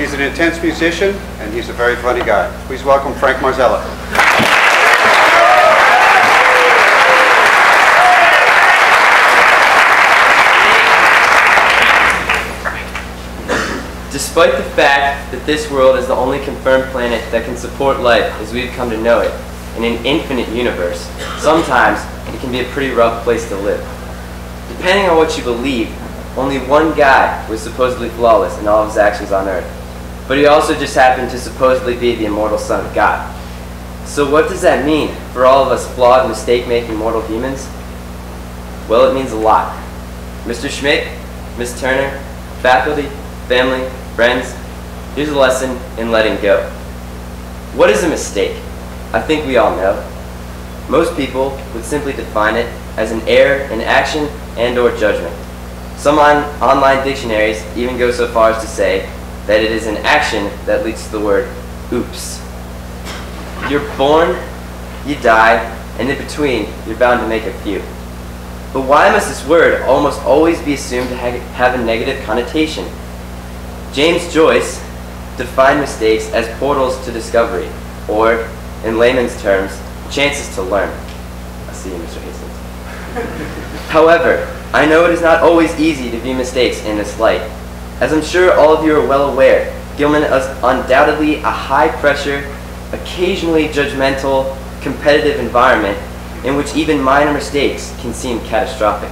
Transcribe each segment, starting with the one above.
He's an intense musician, and he's a very funny guy. Please welcome Frank Marzella. Despite the fact that this world is the only confirmed planet that can support life as we've come to know it in an infinite universe, sometimes it can be a pretty rough place to live. Depending on what you believe, only one guy was supposedly flawless in all of his actions on Earth, but he also just happened to supposedly be the immortal Son of God. So what does that mean for all of us flawed, mistake-making mortal humans? Well, it means a lot. Mr. Schmidt, Ms. Turner, faculty, family, friends, here's a lesson in letting go. What is a mistake? I think we all know. Most people would simply define it as an error in action and/or judgment. Some online dictionaries even go so far as to say that it is an action that leads to the word oops. You're born, you die, and in between, you're bound to make a few. But why must this word almost always be assumed to have a negative connotation? James Joyce defined mistakes as portals to discovery, or, in layman's terms, chances to learn. I see you, Mr. Hastings. However, I know it is not always easy to view mistakes in this light. As I'm sure all of you are well aware, Gilman is undoubtedly a high-pressure, occasionally judgmental, competitive environment in which even minor mistakes can seem catastrophic.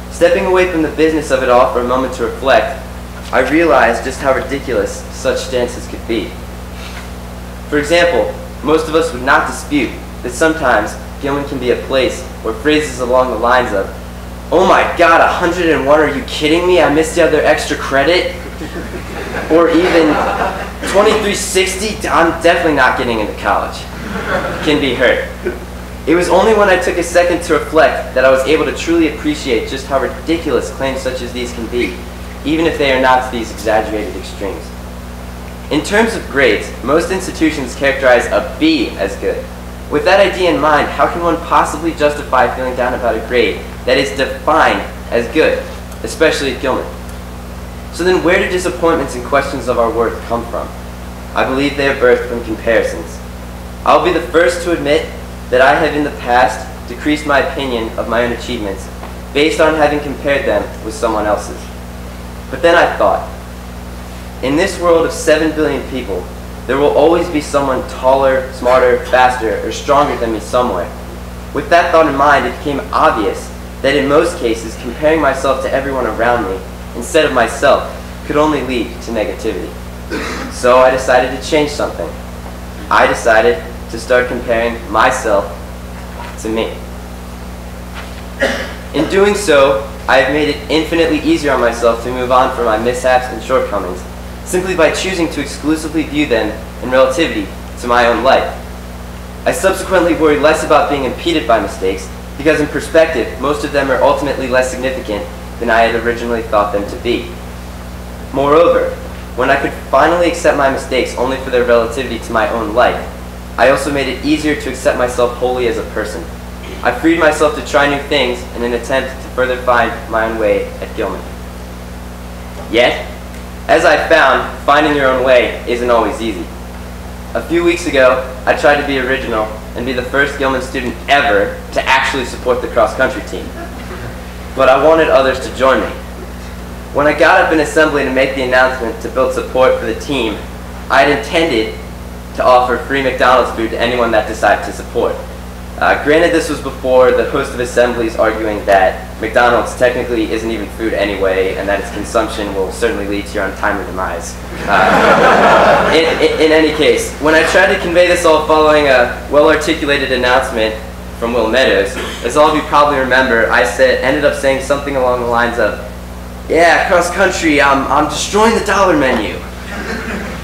Stepping away from the business of it all for a moment to reflect, I realized just how ridiculous such stances could be. For example, most of us would not dispute that sometimes Gilman can be a place where phrases along the lines of, "Oh my God, 101, are you kidding me? I missed the other extra credit?" Or even, "2360, I'm definitely not getting into college," can be heard. It was only when I took a second to reflect that I was able to truly appreciate just how ridiculous claims such as these can be, even if they are not to these exaggerated extremes. In terms of grades, most institutions characterize a B as good. With that idea in mind, how can one possibly justify feeling down about a grade that is defined as good, especially at Gilman? So then where do disappointments and questions of our worth come from? I believe they are birthed from comparisons. I'll be the first to admit that I have in the past decreased my opinion of my own achievements based on having compared them with someone else's. But then I thought, in this world of 7 billion people, there will always be someone taller, smarter, faster, or stronger than me somewhere. With that thought in mind, it became obvious that in most cases, comparing myself to everyone around me, instead of myself, could only lead to negativity. So I decided to change something. I decided to start comparing myself to me. In doing so, I have made it infinitely easier on myself to move on from my mishaps and shortcomings, simply by choosing to exclusively view them in relativity to my own life. I subsequently worry less about being impeded by mistakes, because in perspective, most of them are ultimately less significant than I had originally thought them to be. Moreover, when I could finally accept my mistakes only for their relativity to my own life, I also made it easier to accept myself wholly as a person. I freed myself to try new things in an attempt to further find my own way at Gilman. Yet, as I found, finding your own way isn't always easy. A few weeks ago, I tried to be original and be the first Gilman student ever to actually support the cross-country team. But I wanted others to join me. When I got up in assembly to make the announcement to build support for the team, I had intended to offer free McDonald's food to anyone that decided to support. Granted, this was before the host of assemblies arguing that McDonald's technically isn't even food anyway, and that its consumption will certainly lead to your untimely demise. In any case, when I tried to convey this all following a well-articulated announcement from Will Meadows, as all of you probably remember, I ended up saying something along the lines of, "Yeah, cross country, I'm destroying the dollar menu."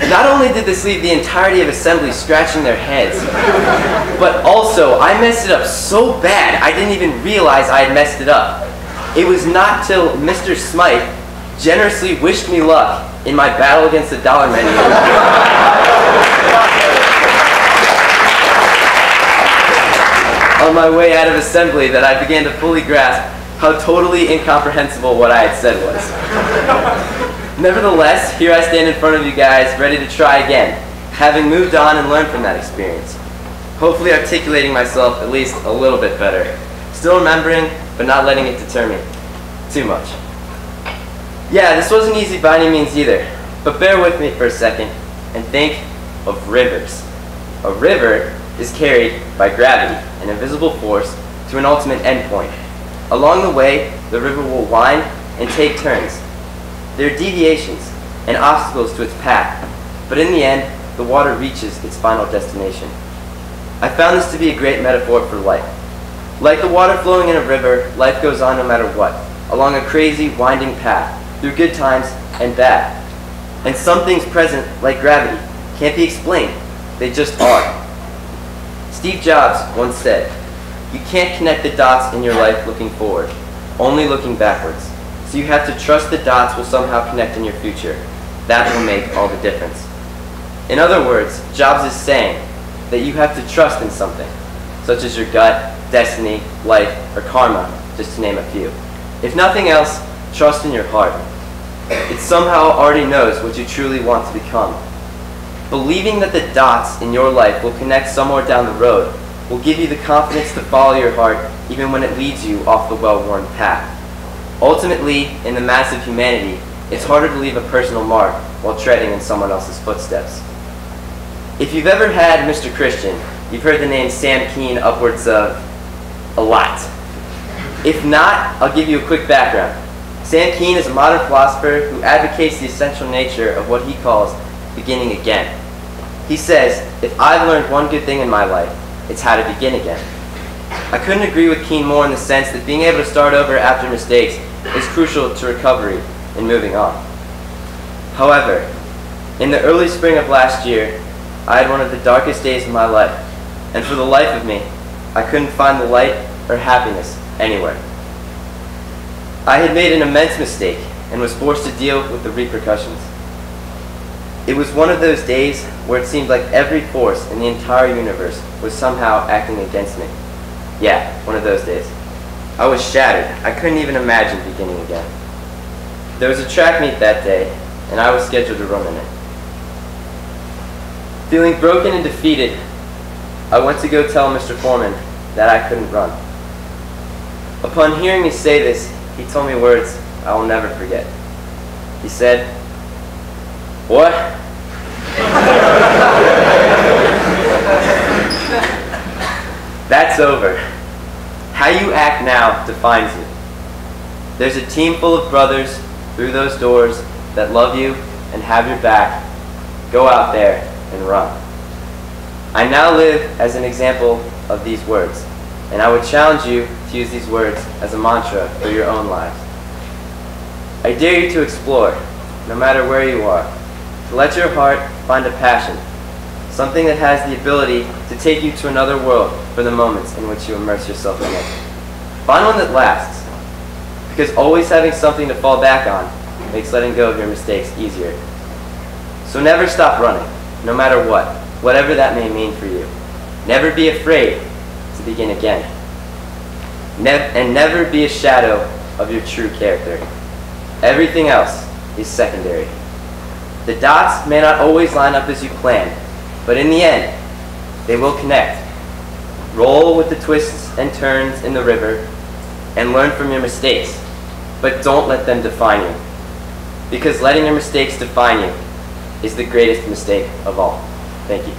Not only did this leave the entirety of assembly scratching their heads, but also I messed it up so bad I didn't even realize I had messed it up. It was not till Mr. Smythe generously wished me luck in my battle against the dollar menu on my way out of assembly that I began to fully grasp how totally incomprehensible what I had said was. Nevertheless, here I stand in front of you guys, ready to try again, having moved on and learned from that experience. Hopefully articulating myself at least a little bit better. Still remembering, but not letting it deter me too much. Yeah, this wasn't easy by any means either, but bear with me for a second and think of rivers. A river is carried by gravity, an invisible force, to an ultimate endpoint. Along the way, the river will wind and take turns. There are deviations and obstacles to its path, but in the end, the water reaches its final destination. I found this to be a great metaphor for life. Like the water flowing in a river, life goes on no matter what, along a crazy, winding path, through good times and bad. And some things present, like gravity, can't be explained. They just are. Steve Jobs once said, "You can't connect the dots in your life looking forward, only looking backwards. So you have to trust the dots will somehow connect in your future. That will make all the difference." In other words, Jobs is saying that you have to trust in something, such as your gut, destiny, life, or karma, just to name a few. If nothing else, trust in your heart. It somehow already knows what you truly want to become. Believing that the dots in your life will connect somewhere down the road will give you the confidence to follow your heart even when it leads you off the well-worn path. Ultimately, in the mass of humanity, it's harder to leave a personal mark while treading in someone else's footsteps. If you've ever had Mr. Christian, you've heard the name Sam Keen upwards of a lot. If not, I'll give you a quick background. Sam Keen is a modern philosopher who advocates the essential nature of what he calls beginning again. He says, if I've learned one good thing in my life, it's how to begin again. I couldn't agree with Keen more in the sense that being able to start over after mistakes is crucial to recovery and moving on. However, in the early spring of last year, I had one of the darkest days of my life, and for the life of me, I couldn't find the light or happiness anywhere. I had made an immense mistake and was forced to deal with the repercussions. It was one of those days where it seemed like every force in the entire universe was somehow acting against me. Yeah, one of those days. I was shattered. I couldn't even imagine beginning again. There was a track meet that day, and I was scheduled to run in it. Feeling broken and defeated, I went to go tell Mr. Foreman that I couldn't run. Upon hearing me say this, he told me words I will never forget. He said, "What?" That's over. How you act now defines you. There's a team full of brothers through those doors that love you and have your back. Go out there and run. I now live as an example of these words, and I would challenge you to use these words as a mantra for your own lives. I dare you to explore, no matter where you are, to let your heart find a passion, something that has the ability to take you to another world for the moments in which you immerse yourself in it. Find one that lasts, because always having something to fall back on makes letting go of your mistakes easier. So never stop running, no matter what, whatever that may mean for you. Never be afraid to begin again. And never be a shadow of your true character. Everything else is secondary. The dots may not always line up as you planned, but in the end, they will connect. Roll with the twists and turns in the river and learn from your mistakes, but don't let them define you. Because letting your mistakes define you is the greatest mistake of all. Thank you.